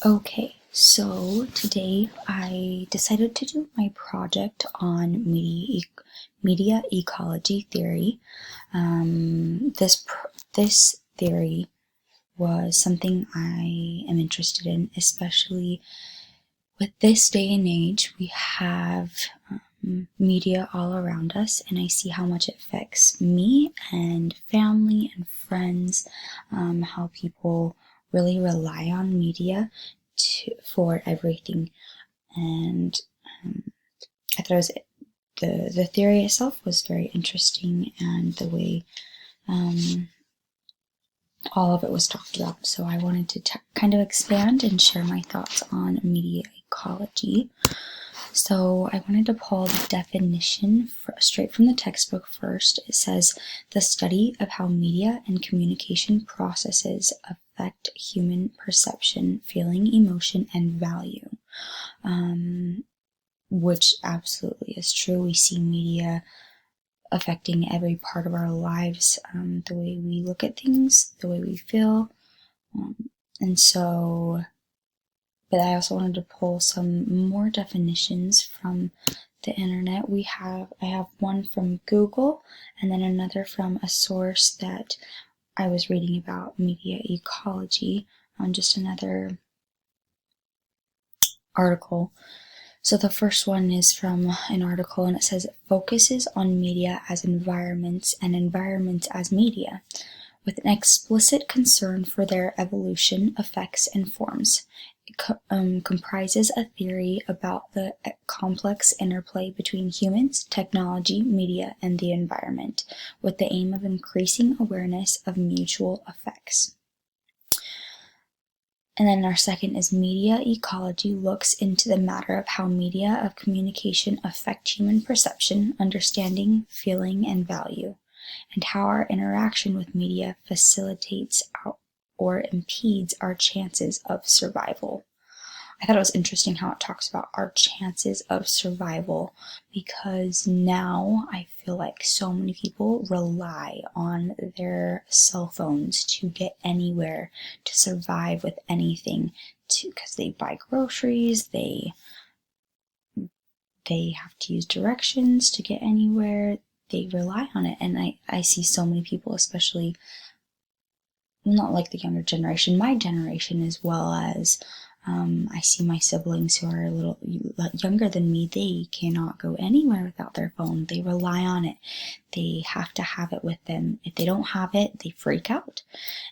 Okay, so today I decided to do my project on media ecology theory. This theory was something I am interested in, especially with this day and age. We have media all around us, and I see how much it affects me and family and friends, how people really rely on media for everything. And I thought the theory itself was very interesting, and the way all of it was talked about. So I wanted to kind of expand and share my thoughts on media ecology. So I wanted to pull the definition straight from the textbook first. It says, the study of how media and communication processes affect human perception, feeling, emotion, and value. Which absolutely is true. We see media affecting every part of our lives, the way we look at things, the way we feel. But I also wanted to pull some more definitions from the internet. I have one from Google and then another from a source that I was reading about media ecology on just another article. So the first one is from an article, and it says it focuses on media as environments and environments as media, with an explicit concern for their evolution, effects, and forms. It comprises a theory about the complex interplay between humans, technology, media, and the environment, with the aim of increasing awareness of mutual effects. And then our second is media ecology looks into the matter of how media of communication affect human perception, understanding, feeling, and value, and how our interaction with media facilitates or impedes our chances of survival. I thought it was interesting how it talks about our chances of survival, because now I feel like so many people rely on their cell phones to get anywhere, to survive with anything, because they buy groceries, they have to use directions to get anywhere, they rely on it. And I see so many people, especially, not like the younger generation, my generation, as well as I see my siblings who are a little younger than me. They cannot go anywhere without their phone. They rely on it. They have to have it with them. If they don't have it, they freak out.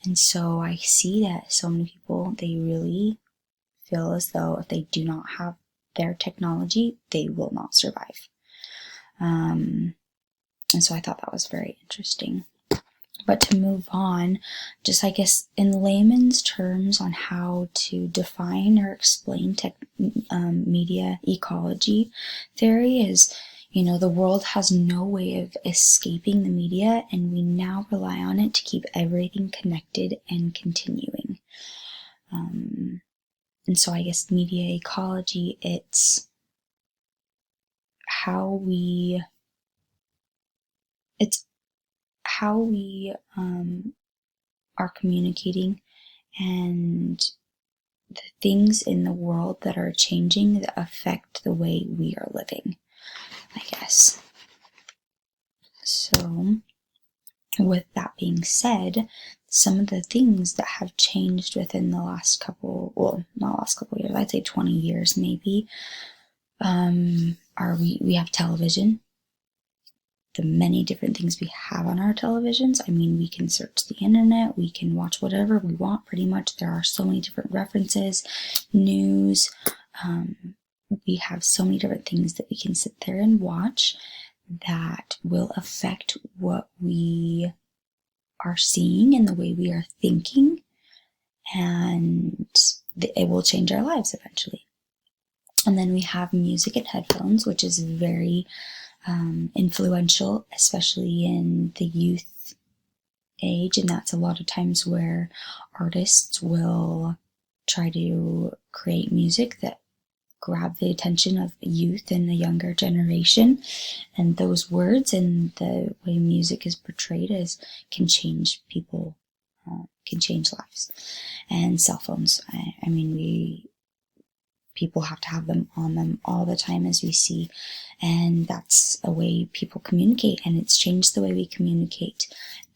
And so I see that so many people, they really feel as though if they do not have their technology, they will not survive. And so I thought that was very interesting. But to move on, just I guess in layman's terms on how to define or explain media ecology theory is, the world has no way of escaping the media, and we now rely on it to keep everything connected and continuing. And so I guess media ecology, it's how we are communicating, and the things in the world that are changing that affect the way we are living, I guess. So, with that being said, some of the things that have changed within the last not last couple years, I'd say 20 years maybe, we have television. The many different things we have on our televisions. I mean, we can search the internet, we can watch whatever we want pretty much. There are so many different references, news. We have so many different things that we can sit there and watch that will affect what we are seeing and the way we are thinking, and it will change our lives eventually. And then we have music and headphones, which is very influential, especially in the youth age, and that's a lot of times where artists will try to create music that grab the attention of youth and the younger generation, and those words and the way music is portrayed can change people, can change lives. And cell phones, I mean, people have to have them on them all the time, as we see, and that's a way people communicate, and it's changed the way we communicate.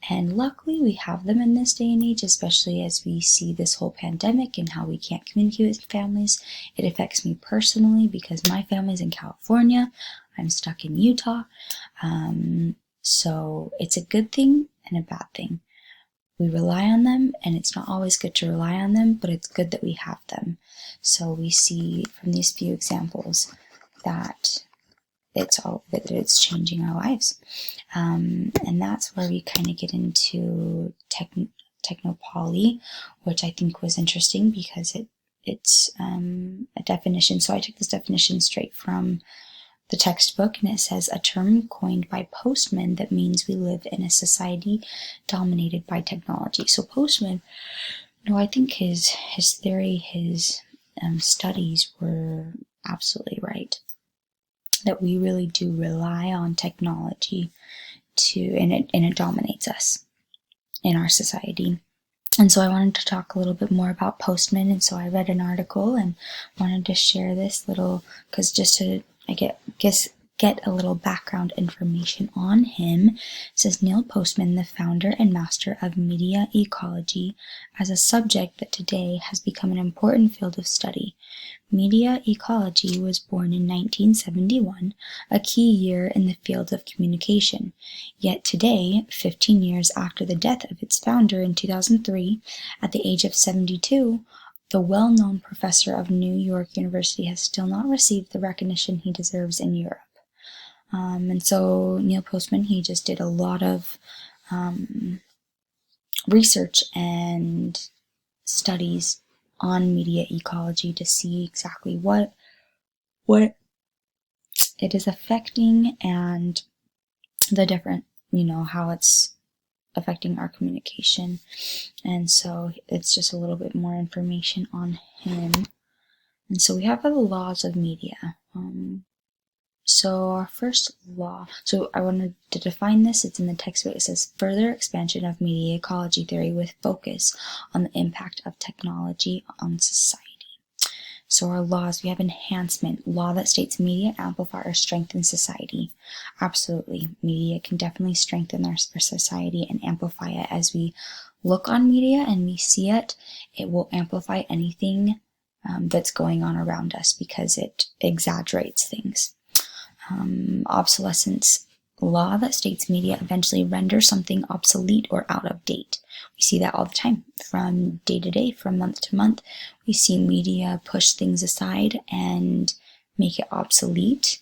And luckily we have them in this day and age, especially as we see this whole pandemic and how we can't communicate with families. It affects me personally because my family's in California. I'm stuck in Utah. So it's a good thing and a bad thing. We rely on them, and it's not always good to rely on them, but it's good that we have them. So we see from these few examples that it's changing our lives. And that's where we kind of get into technopoly, which I think was interesting because it's a definition. So I took this definition straight from the textbook, and it says a term coined by Postman that means we live in a society dominated by technology. So Postman, no, I think his theory, his studies were absolutely right. That we really do rely on technology and it dominates us in our society. And so I wanted to talk a little bit more about Postman, and so I read an article and wanted to share this little, because just to get a little background information on him. It says Neil Postman, the founder and master of media ecology, as a subject that today has become an important field of study. Media ecology was born in 1971, a key year in the field of communication. Yet today, 15 years after the death of its founder in 2003, at the age of 72, the well-known professor of New York University has still not received the recognition he deserves in Europe. And so Neil Postman, he just did a lot of research and studies on media ecology to see exactly what it is affecting and the different, how it's affecting our communication. And so it's just a little bit more information on him. And so we have the laws of media. So our first law, so I wanted to define this. It's in the textbook. It says further expansion of media ecology theory with focus on the impact of technology on society. So our laws, we have enhancement, law that states media amplify or strengthen society. Absolutely, media can definitely strengthen our society and amplify it. As we look on media and we see it, it will amplify anything that's going on around us because it exaggerates things. Obsolescence, law that states media eventually renders something obsolete or out of date. We see that all the time, from day to day, from month to month. We see media push things aside and make it obsolete,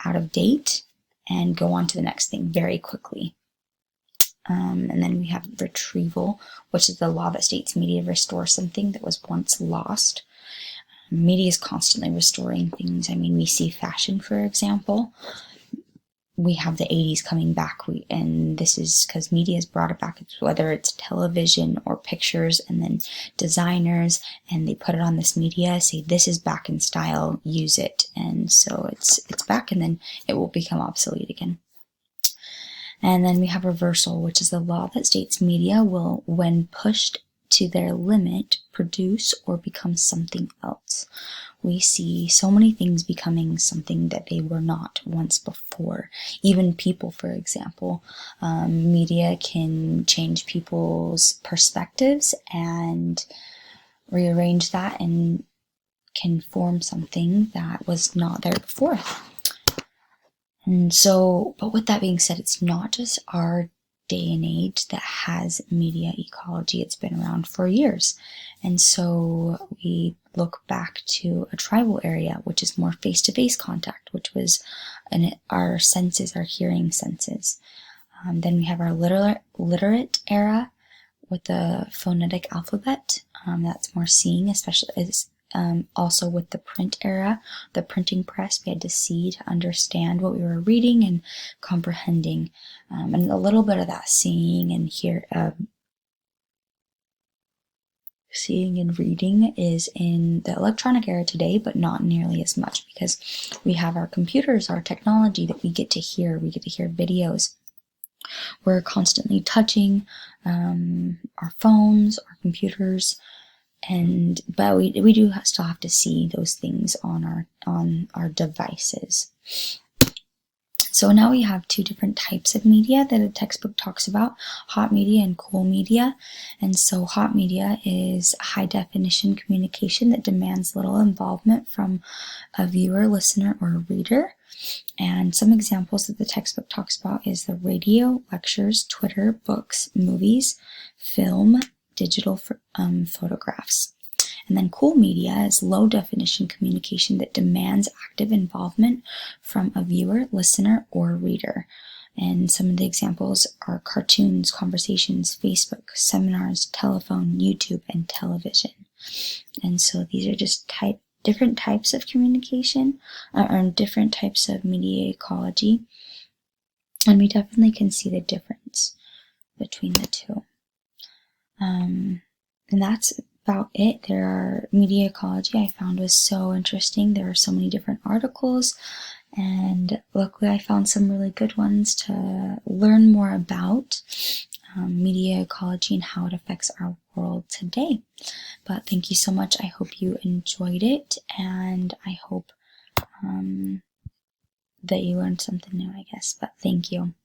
out of date, and go on to the next thing very quickly. And then we have retrieval, which is the law that states media restores something that was once lost. Media is constantly restoring things. I mean, we see fashion, for example. We have the 80s coming back, and this is because media has brought it back, whether it's television or pictures, and then designers, and they put it on this media, say this is back in style, use it, and so it's back, and then it will become obsolete again. And then we have reversal, which is the law that states media will, when pushed to their limit, produce or become something else. We see so many things becoming something that they were not once before. Even people, for example. Media can change people's perspectives and rearrange that and can form something that was not there before. And so, but with that being said, it's not just our day and age that has media ecology. It's been around for years. And so we look back to a tribal area, which is more face-to-face contact, which was our senses, our hearing senses. Then we have our literate era with the phonetic alphabet. That's more seeing, especially as also with the print era, the printing press, we had to see to understand what we were reading and comprehending. And a little bit of that seeing and reading is in the electronic era today, but not nearly as much because we have our computers, our technology that we get to hear. We get to hear videos. We're constantly touching our phones or computers, but we do still have to see those things on our devices. So now we have two different types of media that a textbook talks about: hot media and cool media. And so hot media is high definition communication that demands little involvement from a viewer, listener, or reader. And some examples that the textbook talks about is the radio, lectures, Twitter, books, movies, film, digital photographs. And then cool media is low definition communication that demands active involvement from a viewer, listener, or reader. And some of the examples are cartoons, conversations, Facebook, seminars, telephone, YouTube, and television. And so these are just different types of communication, or different types of media ecology. And we definitely can see the difference between the two. And that's about it. Media ecology I found was so interesting. There are so many different articles, and luckily I found some really good ones to learn more about media ecology and how it affects our world today. But thank you so much. I hope you enjoyed it, and I hope that you learned something new, I guess. But thank you.